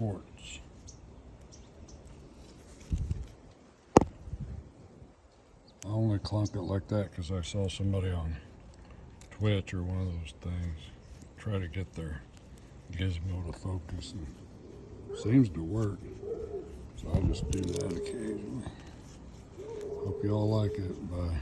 Sports. I only clunk it like that because I saw somebody on Twitch or one of those things try to get their gizmo to focus, and seems to work. So I just do that occasionally. Hope y'all like it. Bye.